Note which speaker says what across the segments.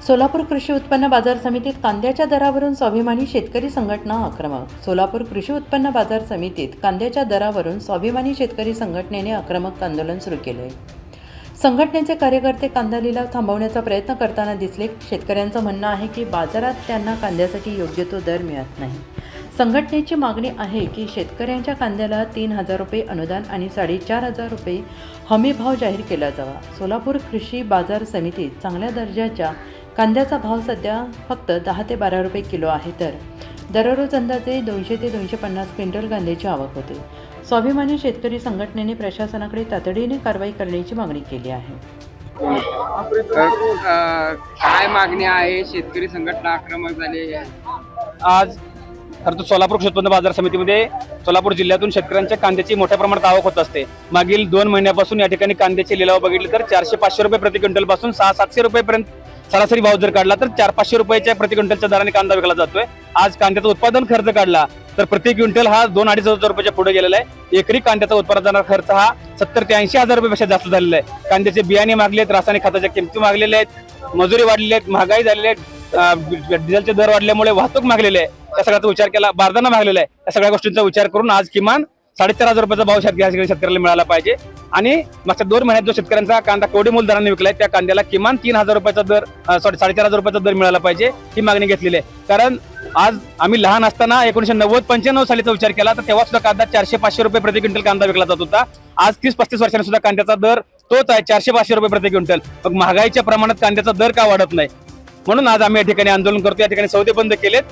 Speaker 1: सोलापूर कृषी उत्पन्न बाजार समितीत कांद्याच्या दरावरून स्वाभिमानी शेतकरी संघटना आक्रमक. सोलापूर कृषी उत्पन्न बाजार समितीत कांद्याच्या दरावरून स्वाभिमानी शेतकरी संघटनेने आक्रमक आंदोलन सुरू केले. संघटनेचे कार्यकर्ते कांदा लिलाव थांबवण्याचा प्रयत्न करताना दिसले. शेतकऱ्यांचं म्हणणं आहे की बाजारात त्यांना कांद्यासाठी योग्य तो दर मिळत नाही. संघटनेची मागणी आहे की शेतकऱ्यांच्या कांद्याला 3,000 रुपये अनुदान आणि 4,500 रुपये हमीभाव जाहीर केला जावा. सोलापूर कृषी बाजार समितीत चांगल्या दर्जाच्या कांद्याचा भाव सध्या फक्त 10 ते 12 रुपये किलो आहे, तर दररोज अंदाजे 200 ते 250 क्विंटल कांद्याची आवक होते. स्वाभिमानी शेतकरी संघटनेने प्रशासनाकडे तातडीने कारवाई करण्याची मागणी केली आहे.
Speaker 2: काय मागणी आहे? शेतकरी संघटना आक्रमक झाली आहे.
Speaker 3: आज खरं तर सोलापूर कृषी उत्पन्न बाजार समितीमध्ये सोलापूर जिल्ह्यातून शेतकऱ्यांच्या कांद्याची मोठ्या प्रमाणात आवक होत असते. मागील 2 महिन्यापासून या ठिकाणी कांद्याचे लिलाव बघितले तर 400-500 रुपये प्रति क्विंटल पासून 600-700 रुपयेपर्यंत सरासरी भाव जर काढला तर 400-500 रुपयाच्या प्रति क्विंटलच्या दराने कांदा विकला जातोय. आज कांद्याचा उत्पादन खर्च काढला तर प्रति क्विंटल हा 2-2.5 हजार रुपयाच्या पुढे गेलेला आहे. एकरी कांद्याचा उत्पादनाचा खर्च हा 70 ते 80 हजार रुपयापेक्षा जास्त झालेला आहे. कांद्याचे बियाणे मागलेत, रासायनिक खताच्या किमती मागलेल्या आहेत, मजुरी वाढलेली आहेत, महागाई झालेली आहे, डिझेलचे दर वाढल्यामुळे वाहतूक मागलेली आहे. त्या सगळ्याचा विचार केला, बारदाना मागलेला आहे. त्या सगळ्या गोष्टींचा विचार करून आज किमान 4,500 रुपयाचा भाव शेतकऱ्याला मिळाला पाहिजे. आणि मागच्या 2 महिन्यात जो शेतकऱ्यांचा कांदा कवडीमोल दराने विकलाय त्या कांद्याला किमान 3,000 रुपयाचा दर 4,500 रुपयाचा दर मिळाला पाहिजे, ही मागणी घेतलेली आहे. कारण आज आम्ही लहान असताना 1990-95 सालीचा विचार केला तर तेव्हा सुद्धा कांदा 400-500 रुपये प्रति क्विंटल कांदा विकला जात होता. आज 30-35 वर्षांनी सुद्धा कांद्याचा दर तोच आहे, 400-500 रुपये प्रति क्विंटल. मग महागाईच्या प्रमाणात कांद्याचा दर का वाढत नाही? म्हणून आज आम्ही या ठिकाणी आंदोलन करतो. या ठिकाणी सौदे बंद केलेत.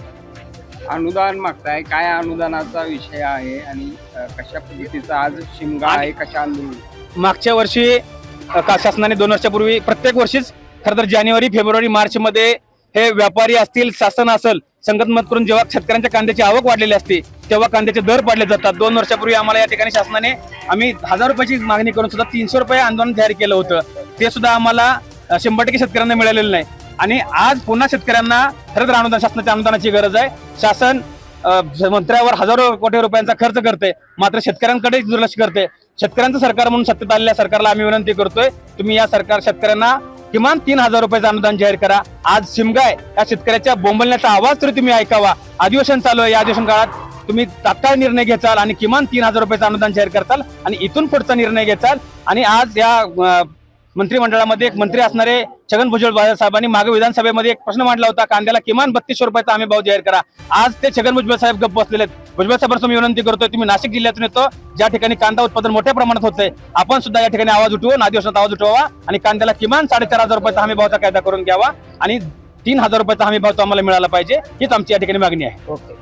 Speaker 2: अनुदान मागताय, काय अनुदानाचा विषय आहे आणि कशा पद्धतीचा आज शिमगा आहे, कशा आंदोलन?
Speaker 3: मागच्या वर्षी शासनाने 2 वर्षापूर्वी प्रत्येक वर्षीच खरं तर जानेवारी, फेब्रुवारी, मार्च मध्ये हे व्यापारी असतील, शासन असेल, संगतमत करून जेव्हा शेतकऱ्यांच्या कांद्याची आवक वाढलेली असते तेव्हा कांद्याचे दर पाडले जातात. 2 वर्षापूर्वी आम्हाला या ठिकाणी शासनाने आम्ही 1,000 रुपयाची मागणी करून सुद्धा 300 रुपये आंदोलन जाहीर केलं होतं. ते सुद्धा आम्हाला 100% शेतकऱ्यांना मिळालेलं नाही. आणि आज पुन्हा शेतकऱ्यांना खरं तर अनुदान, शासनाच्या अनुदानाची गरज आहे. शासन मंत्र्यावर हजारो कोटी रुपयांचा खर्च करते, मात्र शेतकऱ्यांकडे दुर्लक्ष करते. शेतकऱ्यांचं सरकार म्हणून सत्तेत आलेल्या सरकारला आम्ही विनंती करतोय, तुम्ही या शेतकऱ्यांना किमान 3,000 रुपयाचं अनुदान जाहीर करा. आज शिमगा आहे, या शेतकऱ्याच्या बोंबलण्याचा आवाज तरी तुम्ही ऐकावा. अधिवेशन चालू आहे, या अधिवेशन काळात तुम्ही तात्काळ निर्णय घ्याल आणि किमान 3,000 रुपयाचं अनुदान जाहीर करताल आणि इथून पुढचा निर्णय घ्याल. आणि आज या मंत्रिमंडळामध्ये एक मंत्री असणारे छगन भुजबळ साहेबांनी मागे विधानसभेमध्ये एक प्रश्न मांडला होता, कांद्याला किमान 3200 रुपयाचा हमी भाव जाहीर करा. आज ते छगन भुजबळ साहेब गप्प बसलेले आहेत. भुजबळ साहेबांना मी विनंती करतोय, तुम्ही नाशिक जिल्ह्यातून येतो, ज्या ठिकाणी कांदा उत्पादन मोठ्या प्रमाणात होतंय, आपण सुद्धा या ठिकाणी आवाज उठवून अधिवेशनात आवाज उठवावा आणि कांद्याला किमान 4,500 रुपयाचा हमी भावाचा कायदा करून घ्यावा आणि 3,000 रुपयाचा हमी भाव तो आम्हाला मिळाला पाहिजे, हीच आमची या ठिकाणी मागणी आहे.
Speaker 2: ओके.